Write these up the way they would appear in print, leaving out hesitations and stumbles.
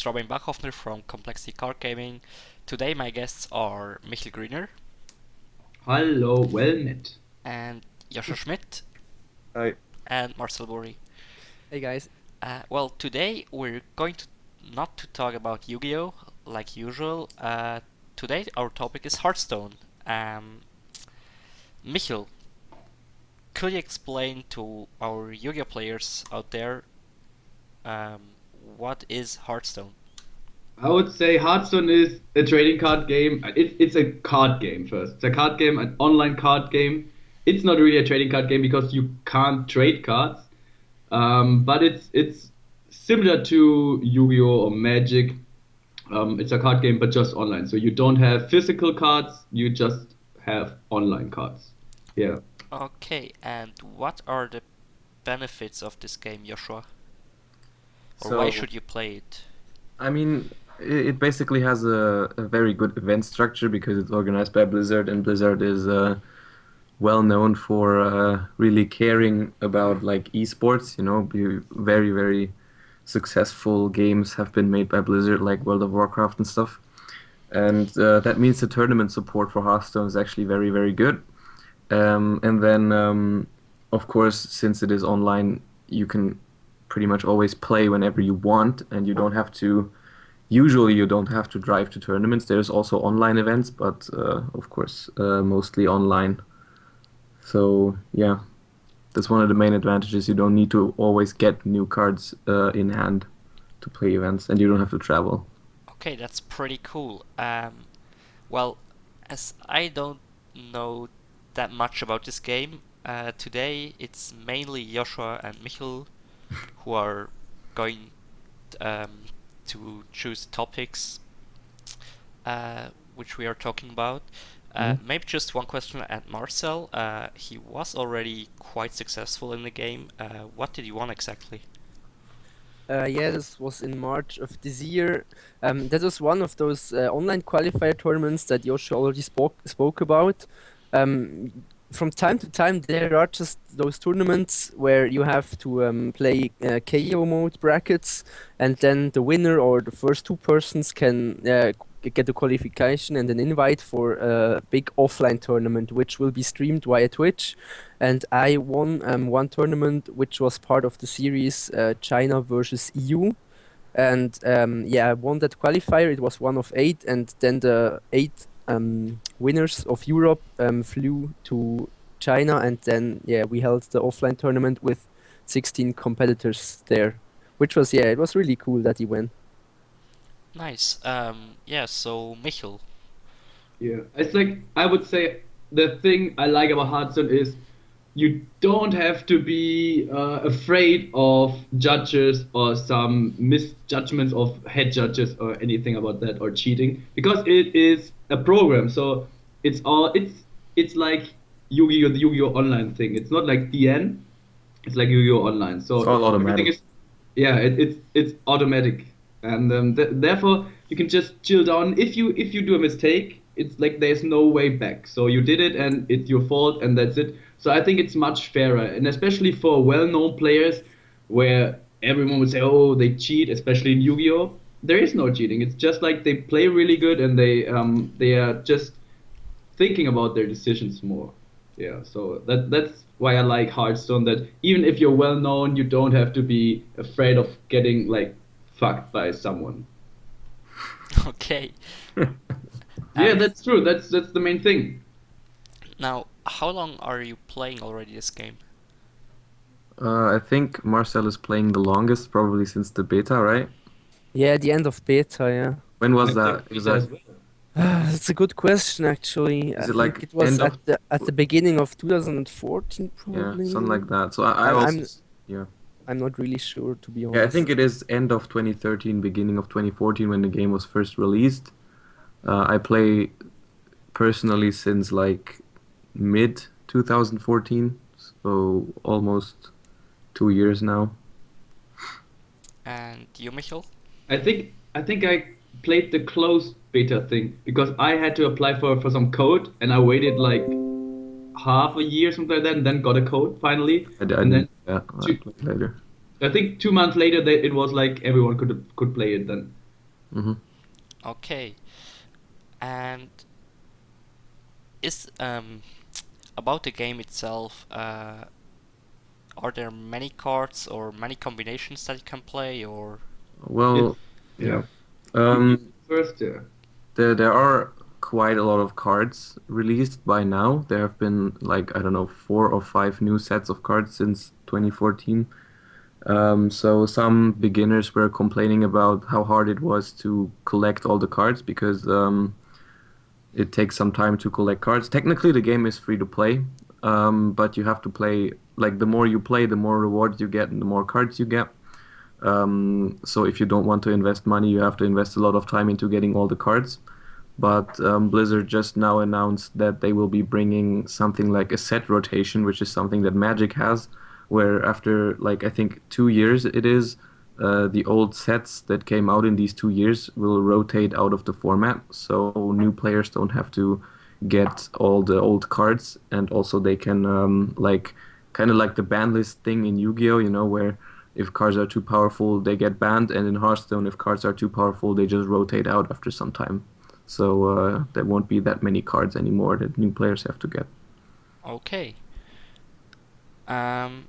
Robin Bachhoffner from Complexity Card Gaming. Today my guests are Michel Grüner Hello, well met. and Joshua Schmidt Hi. and Marcel Bori. Hey guys. Well, today we're going to not to talk about Yu-Gi-Oh! Like usual. Today our topic is Hearthstone. Michel, could you explain to our Yu-Gi-Oh! Players out there what is Hearthstone? I would say Hearthstone is a trading card game. It's a card game first. It's a card game, an online card game. It's not really a trading card game because you can't trade cards. But it's similar to Yu-Gi-Oh! Or Magic. It's a card game, but just online. So you don't have physical cards. You just have online cards. Yeah. Okay, and what are the benefits of this game, Joshua? Or why should you play it? I mean, it basically has a very good event structure because it's organized by Blizzard, and Blizzard is well known for really caring about like esports. Very, very successful games have been made by Blizzard, like World of Warcraft and stuff. And that means the tournament support for Hearthstone is actually very, very good. And then, of course, since it is online, you can pretty much always play whenever you want, and usually you don't have to drive to tournaments. There's also online events, but of course, mostly online. So yeah, that's one of the main advantages. You don't need to always get new cards in hand to play events, and you don't have to travel. Okay, that's pretty cool. Well, as I don't know that much about this game, today it's mainly Joshua and Michel who are going to choose topics which we are talking about. Maybe just one question at Marcel. He was already quite successful in the game. What did you want exactly? Yeah, this was in March of this year. That was one of those online qualifier tournaments that Joshua already spoke about. From time to time, there are just those tournaments where you have to play KO mode brackets, and then the winner or the first two persons can get a qualification and an invite for a big offline tournament, which will be streamed via Twitch. And I won one tournament, which was part of the series China versus EU. And I won that qualifier. It was one of 8, and then the 8 winners of Europe flew to China, and then we held the offline tournament with 16 competitors there, which was it was really cool that he won. Nice. So Michel. Yeah, it's like I would say the thing I like about Hearthstone is you don't have to be afraid of judges or some misjudgments of head judges or anything about that or cheating, because it is a program. So it's like Yu-Gi-Oh! The Yu-Gi-Oh! Online thing. It's not like DN. It's like Yu-Gi-Oh! Online. So It's all automatic. it's automatic, and therefore you can just chill down. If you do a mistake, it's like there's no way back. So you did it, and it's your fault, and that's it. So I think it's much fairer, and especially for well-known players, where everyone would say, "Oh, they cheat," especially in Yu-Gi-Oh! There is no cheating. It's just like they play really good, and they are just thinking about their decisions more. Yeah, so that's why I like Hearthstone. That even if you're well-known, you don't have to be afraid of getting like fucked by someone. Okay. Yeah, that's true. That's the main thing. Now, how long are you playing already this game? I think Marcel is playing the longest, probably since the beta, right? Yeah, the end of beta, yeah. When was I that? think Is Peter that as well. That's a good question, actually. Is I it like think it was end of- at the beginning of 2014, yeah, probably. something like that. So I I'm- also yeah. I'm not really sure, to be honest. Yeah, I think it is end of 2013, beginning of 2014 when the game was first released. I play personally since like mid 2014, so almost 2 years now. And you, Michel? I think I played the closed beta thing because I had to apply for some code, and I waited like half a year, something like that, and then got a code finally. I And then I two- played later. I think 2 months later, it was like everyone could play it then. hmm Okay. And is about the game itself, are there many cards or many combinations that you can play, or Well, It's yeah. you Um, first, yeah. there are quite a lot of cards released by now. There have been like I don't know 4 or 5 new sets of cards since 2014. So some beginners were complaining about how hard it was to collect all the cards because it takes some time to collect cards. Technically, the game is free to play, but you have to play. Like the more you play, the more rewards you get and the more cards you get. So if you don't want to invest money, you have to invest a lot of time into getting all the cards. But Blizzard just now announced that they will be bringing something like a set rotation, which is something that Magic has, where after like I think 2 years it is, the old sets that came out in these 2 years will rotate out of the format, so new players don't have to get all the old cards, and also they can like kind of like the ban list thing in Yu-Gi-Oh, where if cards are too powerful, they get banned, and in Hearthstone, if cards are too powerful, they just rotate out after some time. So there won't be that many cards anymore that new players have to get. okay. Um,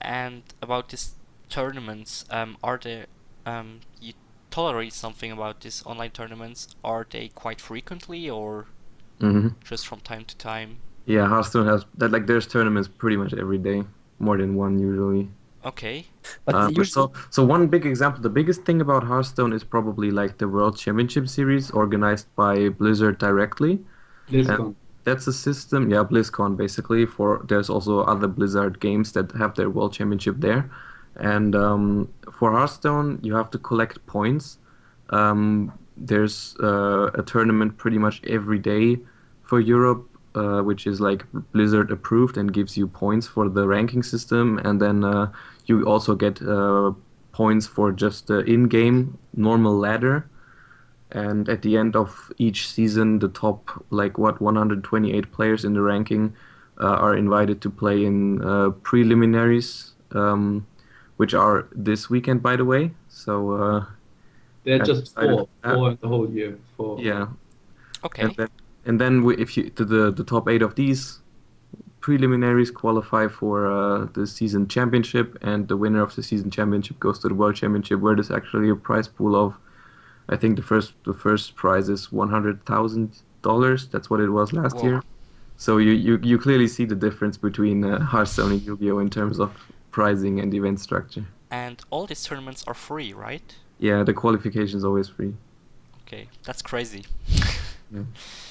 and about these tournaments, are there you tolerate something about these online tournaments? Are they quite frequently or hmm just from time to time? Yeah, Hearthstone has that. Like, there's tournaments pretty much every day, more than one usually. Okay. But But usually, so one big example, the biggest thing about Hearthstone is probably like the World Championship Series organized by Blizzard directly. And BlizzCon. that's a system, yeah, BlizzCon basically. For there's also other Blizzard games that have their World Championship there, and for Hearthstone you have to collect points. There's a tournament pretty much every day for Europe, which is like Blizzard approved and gives you points for the ranking system, and then you also get points for just the in-game normal ladder. And at the end of each season, the top, like 128 players in the ranking are invited to play in preliminaries, which are this weekend, by the way. So They're I'm just excited four, for that. four in the whole year. Four. Yeah, and Okay. then if you to the top 8 of these preliminaries qualify for the season championship, and the winner of the season championship goes to the world championship, where there's actually a prize pool of I think the first prize is $100,000. That's what it was last Whoa. year. So you clearly see the difference between Hearthstone and Yu-Gi-Oh in terms of pricing and event structure. And all these tournaments are free, right? Yeah, the qualification is always free. Okay, that's crazy. Yeah.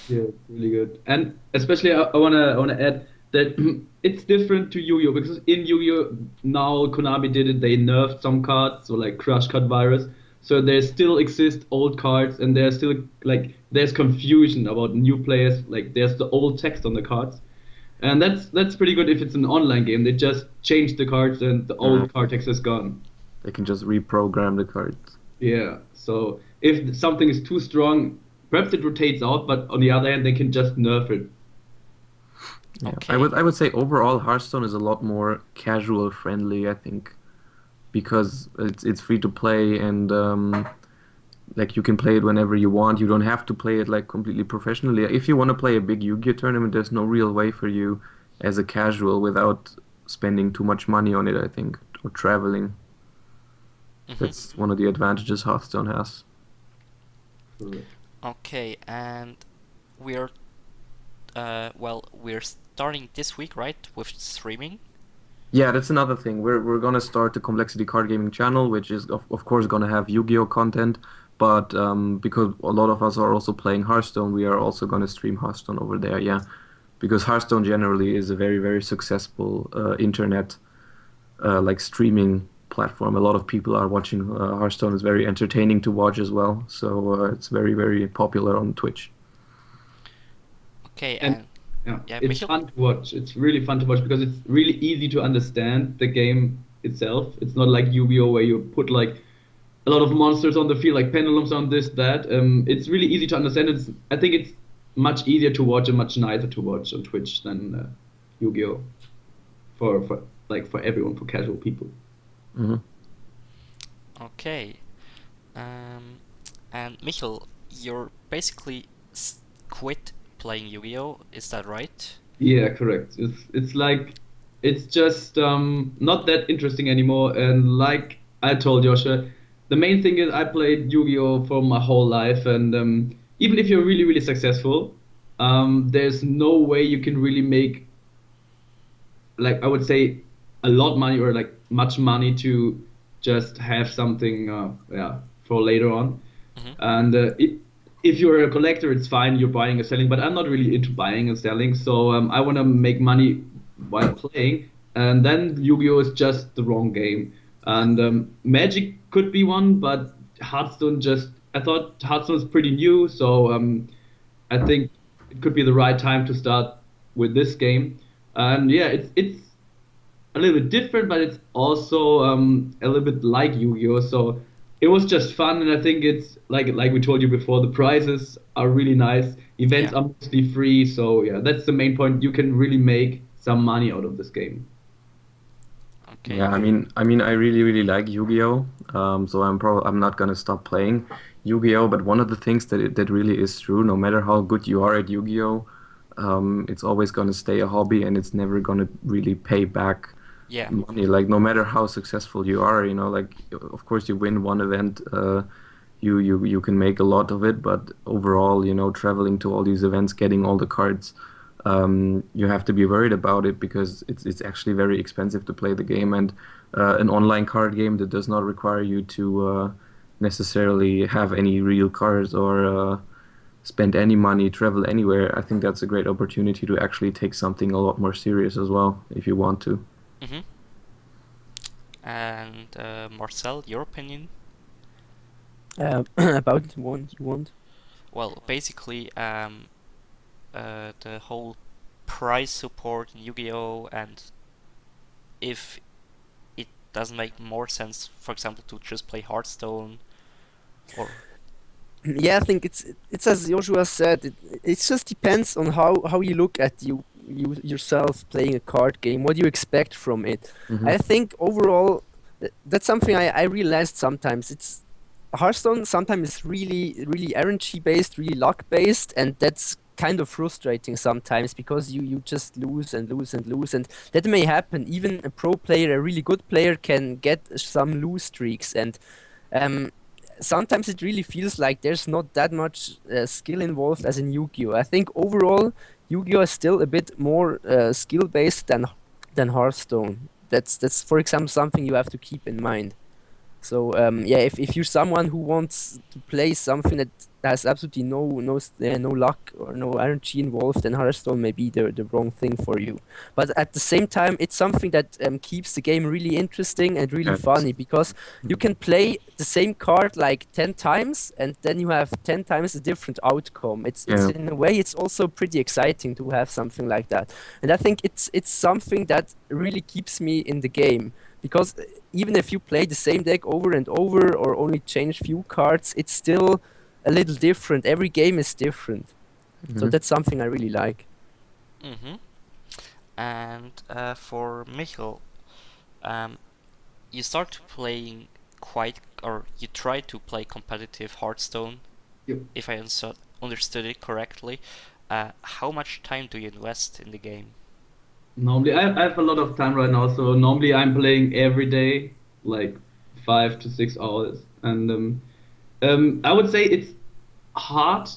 Yeah, it's really good. And especially I wanna add that it's different to Yu-Gi-Oh because in Yu-Gi-Oh now Konami did it. They nerfed some cards, so like Crush Card Virus. So there still exist old cards, and there's still like there's confusion about new players. Like there's the old text on the cards, and that's pretty good if it's an online game. They just change the cards, and the Mm. old card text is gone. They can just reprogram the cards. Yeah. So if something is too strong, perhaps it rotates out, but on the other hand, they can just nerf it. Yeah, Okay. I would say overall Hearthstone is a lot more casual friendly, I think, because it's free to play, and like you can play it whenever you want. You don't have to play it like completely professionally. If you want to play a big Yu-Gi-Oh tournament, there's no real way for you as a casual without spending too much money on it, I think, or traveling. Mhm. That's one of the advantages Hearthstone has. Okay, and we're we're starting this week, right, with streaming? Yeah, that's another thing. We're gonna start the Complexity Card Gaming channel, which is of course gonna have Yu-Gi-Oh content, but because a lot of us are also playing Hearthstone, we are also gonna stream Hearthstone over there. Yeah, because Hearthstone generally is a very very successful internet like streaming platform. A lot of people are watching Hearthstone. Is very entertaining to watch as well. So it's very very popular on Twitch. Okay, And and yeah, yeah, it's Michel? fun to watch. It's really fun to watch because it's really easy to understand the game itself. It's not like Yu-Gi-Oh where you put like a lot of monsters on the field, like pendulums on this, that. It's really easy to understand. I think it's much easier to watch and much nicer to watch on Twitch than Yu-Gi-Oh for everyone, for casual people. hmm Okay. Um, and Michel, you're basically quit playing Yu-Gi-Oh! Is that right? Yeah, correct. It's like it's just not that interesting anymore. And like I told Joshua, the main thing is I played Yu-Gi-Oh for my whole life, and even if you're really really successful, there's no way you can really make, like, I would say, a lot money or like much money to just have something yeah, for later on. Mm-hmm. And if you're a collector, it's fine, you're buying and selling, but I'm not really into buying and selling, so I want to make money while playing, and then Yu-Gi-Oh is just the wrong game. And Magic could be one, but Hearthstone just, I thought Hearthstone is pretty new, so I think it could be the right time to start with this game. And yeah, it's a little bit different, but it's also a little bit like Yu-Gi-Oh. So it was just fun, and I think it's like we told you before, the prizes are really nice. Events Yeah. are mostly free, so yeah, that's the main point. You can really make some money out of this game. Okay. Yeah, I really, really like Yu-Gi-Oh. So I'm not gonna stop playing Yu-Gi-Oh. But one of the things that really is true, no matter how good you are at Yu-Gi-Oh, it's always gonna stay a hobby, and it's never gonna really pay back Yeah. money. Like no matter how successful you are, like of course you win one event, you can make a lot of it, but overall, traveling to all these events, getting all the cards, you have to be worried about it because it's actually very expensive to play the game, and an online card game that does not require you to necessarily have any real cards or spend any money, travel anywhere. I think that's a great opportunity to actually take something a lot more serious as well, if you want to. Mm-hmm. And Marcel, your opinion? About one you want? Well, basically, the whole prize support in Yu-Gi-Oh! And if it doesn't make more sense, for example, to just play Hearthstone or Yeah, I think it's as Joshua said. It just depends on how you look at you yourself playing a card game. What do you expect from it? Mhm. I think overall, that's something I realized sometimes. It's Hearthstone sometimes is really RNG based, really luck based, and that's kind of frustrating sometimes because you just lose and lose and lose, and that may happen. Even a pro player, a really good player, can get some lose streaks, and um, sometimes it really feels like there's not that much skill involved as in Yu-Gi-Oh. I think overall Yu-Gi-Oh is still a bit more skill based than Hearthstone. That's for example something you have to keep in mind. So yeah, if you're someone who wants to play something that has absolutely no luck or no RNG involved, then Hearthstone may be the wrong thing for you. But at the same time, it's something that keeps the game really interesting and really Yeah. funny because you can play the same card like 10 times and then you have 10 times a different outcome. It's Yeah. in a way it's also pretty exciting to have something like that. And I think it's something that really keeps me in the game. Because even if you play the same deck over and over or only change few cards, it's still a little different. Every game is different. So Mhm. that's something I really like. mm-hmm. And for Michel, um, you start playing or you try to play competitive Hearthstone, Yep. if I understood it correctly. How much time do you invest in the game? Normally, I have a lot of time right now, so normally I'm playing every day, like 5 to 6 hours, and I would say it's hard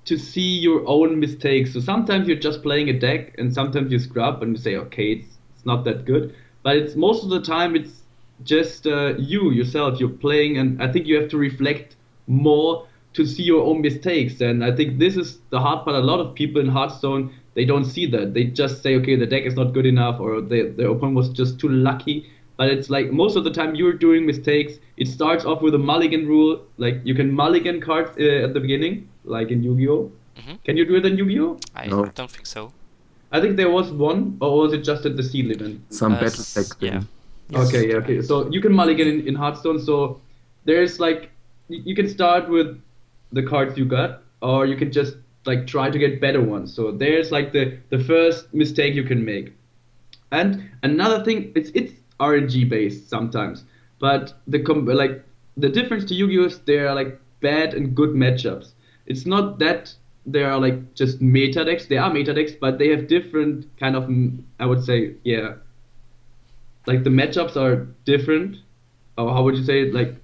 to see your own mistakes. So sometimes you're just playing a deck, and sometimes you scrub and you say, okay, it's not that good. But it's most of the time it's just you yourself. You're playing, and I think you have to reflect more to see your own mistakes. And I think this is the hard part. A lot of people in Hearthstone, they don't see that. They just say, okay, the deck is not good enough, or their opponent was just too lucky. But it's like most of the time you're doing mistakes. It starts off with a mulligan rule, like you can mulligan cards at the beginning, like in Yu-Gi-Oh. Mm-hmm. Can you do it in Yu-Gi-Oh? I No. don't think so. I think there was one, or was it just at the Seal event? Some battle S- tech thing. yeah. Okay, yeah, okay. So you can mulligan in Hearthstone. So there's like you can start with the cards you got, or you can just like try to get better ones. So there's like the first mistake you can make. And another thing, it's RNG based sometimes, but like the difference to Yu-Gi-Oh is there are like bad and good matchups. It's not that there are like just meta decks. There are meta decks, but they have different kind of, I would say, yeah, like the matchups are different. Or how would you say it? Like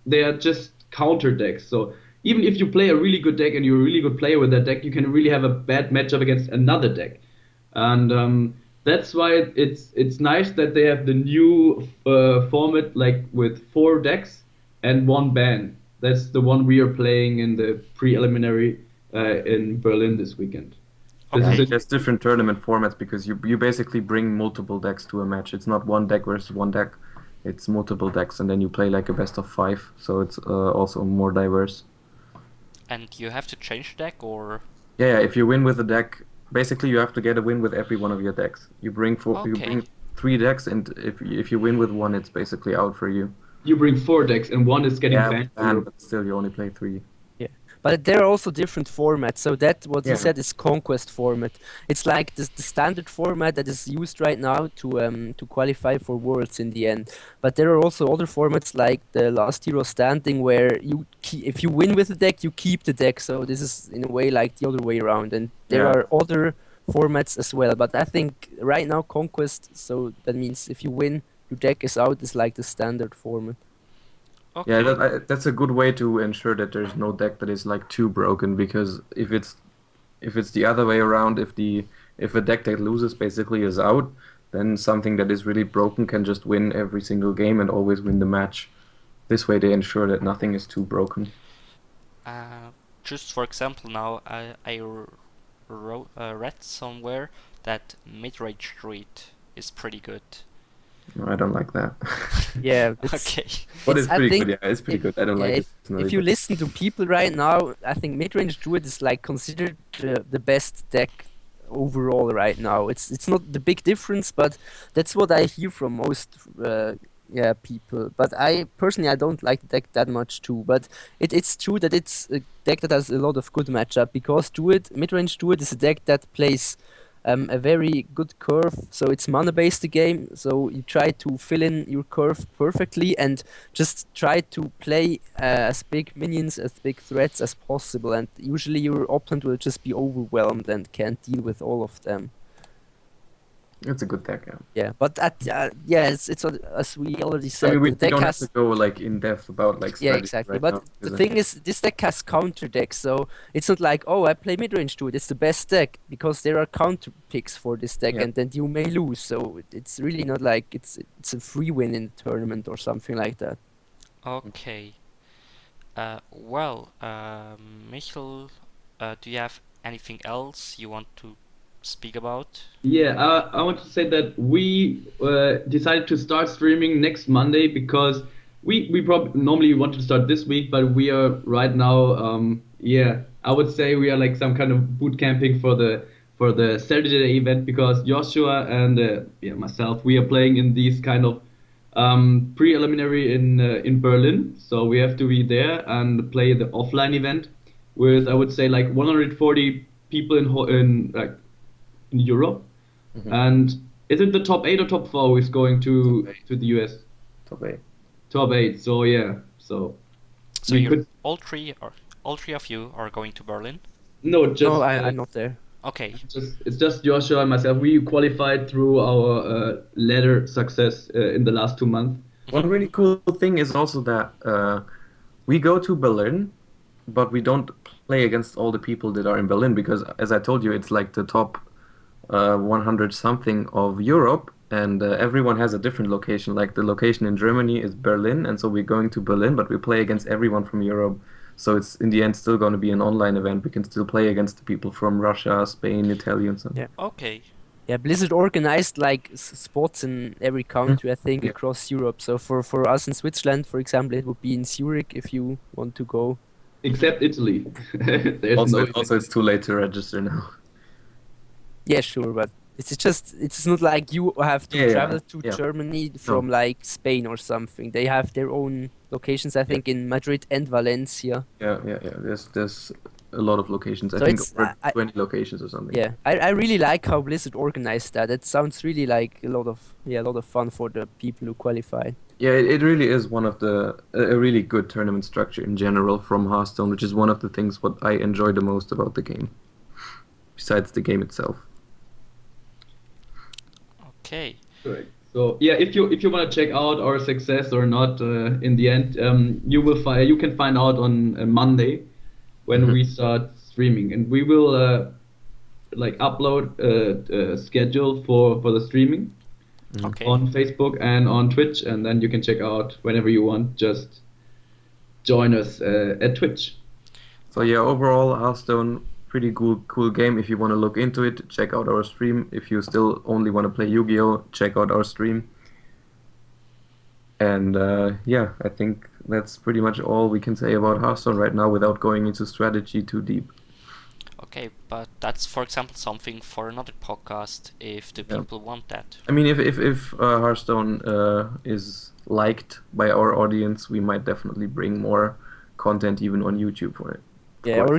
they are just counter decks. So even if you play a really good deck and you're a really good player with that deck, you can really have a bad matchup against another deck. And that's why it's nice that they have the new format, like with 4 decks and 1 ban. That's the one we are playing in the preliminary in Berlin this weekend. This Okay. is There's different tournament formats because you basically bring multiple decks to a match. It's not one deck versus one deck. It's multiple decks, and then you play like a best of 5. So it's also more diverse. And you have to change the deck, or Yeah. If you win with a deck, basically you have to get a win with every one of your decks. You bring Okay. 3 decks, and if you win with one, it's basically out for you. you bring 4 decks and one is getting Yeah, banned. but still you only play 3. Yeah, but there are also different formats. So that what you Yeah. said is Conquest format. It's like the standard format that is used right now to qualify for Worlds in the end. But there are also other formats like the Last Hero Standing, where if you win with the deck, you keep the deck. So this is in a way like the other way around. And there Yeah. are other formats as well. But I think right now Conquest. So that means if you win, your deck is out. Is like the standard format. okay. Yeah, that's a good way to ensure that there's no deck that is like too broken, because if it's the other way around, if a deck that loses basically is out, then something that is really broken can just win every single game and always win the match. This way they ensure that nothing is too broken. Just for example, now I read somewhere that mid-range druid is pretty good. No, I don't like that. Yeah, it's, Okay. But It's- it's I pretty think good, yeah, it's pretty good. I don't yeah, like it if personally, you but- listen to people right now, I think mid-range druid is like considered the best deck overall right now. It's not the big difference, but that's what I hear from most people. But I personally I don't like the deck that much too. But it's true that it's a deck that has a lot of good matchup, because mid-range druid is a deck that plays a very good curve. So it's mana based the game. So you try to fill in your curve perfectly and just try to play as big minions, as big threats as possible. And usually your opponent will just be overwhelmed and can't deal with all of them. It's a good deck, yeah. Yeah, but it's as we already I said, mean, we the deck don't has. have to go like in depth about like Yeah, strategy exactly. right But now, the because thing is, this deck has counter decks, so it's not like, oh, I play mid-range to it. It's the best deck, because there are counter picks for this deck, Yeah. and then you may lose. So it's really not like it's a free win in the tournament or something like that. Okay. Michel, do you have anything else you want to speak about? Yeah, I want to say that we decided to start streaming next Monday because we probably normally wanted to start this week, but we are right now, I would say we are like some kind of boot camping for the Saturday event, because Joshua and myself, we are playing in these kind of preliminary in Berlin, so we have to be there and play the offline event with, I would say, like 140 people in Europe. And is it the top 8 or top 4 who is going Top 8. to the US? top 8. Top 8. So yeah. So So we you're could all three of you are going to Berlin? no just No, I'm not there. Okay. it's just Joshua and myself. We qualified through our ladder success in the last 2 months. One really cool thing is also that we go to Berlin, but we don't play against all the people that are in Berlin, because, as I told you, it's like the top 100 something of Europe, and everyone has a different location. Like the location in Germany is Berlin, and so we're going to Berlin, but we play against everyone from Europe. So it's in the end still going to be an online event. We can still play against the people from Russia, Spain, Italy, and so on. Yeah. Okay. Yeah, Blizzard organized like spots in every country, I think, Yeah. across Europe. So for us in Switzerland, for example, it would be in Zurich if you want to go. Except Italy. There's Also, no also, it's too late to register now. Yeah, sure, but it's not like you have to Yeah, yeah, travel to yeah. Germany from like Spain or something. They have their own locations, I think, in Madrid and Valencia. Yeah. There's a lot of locations. I So think it's- over I- 20 locations or something. Yeah, I really like how Blizzard organized that. It sounds really like a lot of fun for the people who qualified. Yeah, it really is one of a really good tournament structure in general from Hearthstone, which is one of the things what I enjoy the most about the game, besides the game itself. Okay. Correct. So yeah, if you want to check out our success or not, in the end, you can find out on Monday when we start streaming, and we will like upload a schedule for the streaming Okay. on Facebook and on Twitch, and then you can check out whenever you want. Just join us at Twitch. So yeah, overall, Hearthstone, pretty cool game. If you want to look into it, check out our stream. If you still only want to play Yu-Gi-Oh, check out our stream. And yeah, I think that's pretty much all we can say about Hearthstone right now without going into strategy too deep. Okay, but that's, for example, something for another podcast if the Yeah. people want that. I mean, if Hearthstone is liked by our audience, we might definitely bring more content even on YouTube for it. Of Yeah, course. or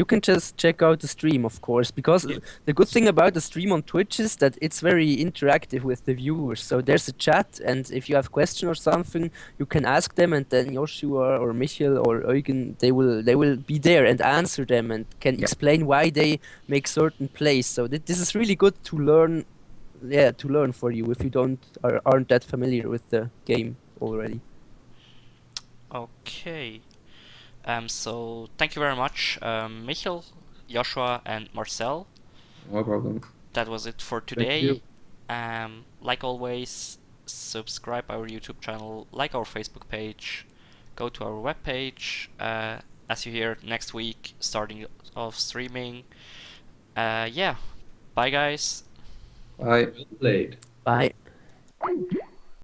you can just check out the stream, of course, because Yeah. the good thing about the stream on Twitch is that it's very interactive with the viewers. So there's a chat, and if you have question or something, you can ask them, and then Joshua or Michel or Eugen, they will be there and answer them and can Yeah. explain why they make certain plays. So this is really good to learn, yeah, to learn for you if you aren't that familiar with the game already. Okay. So thank you very much, Michel, Joshua, and Marcel. No problem. That was it for Thank today. you. Like always, subscribe our YouTube channel, like our Facebook page, go to our webpage. As you hear, next week starting off streaming. Yeah, bye guys. Bye. Well played. Bye.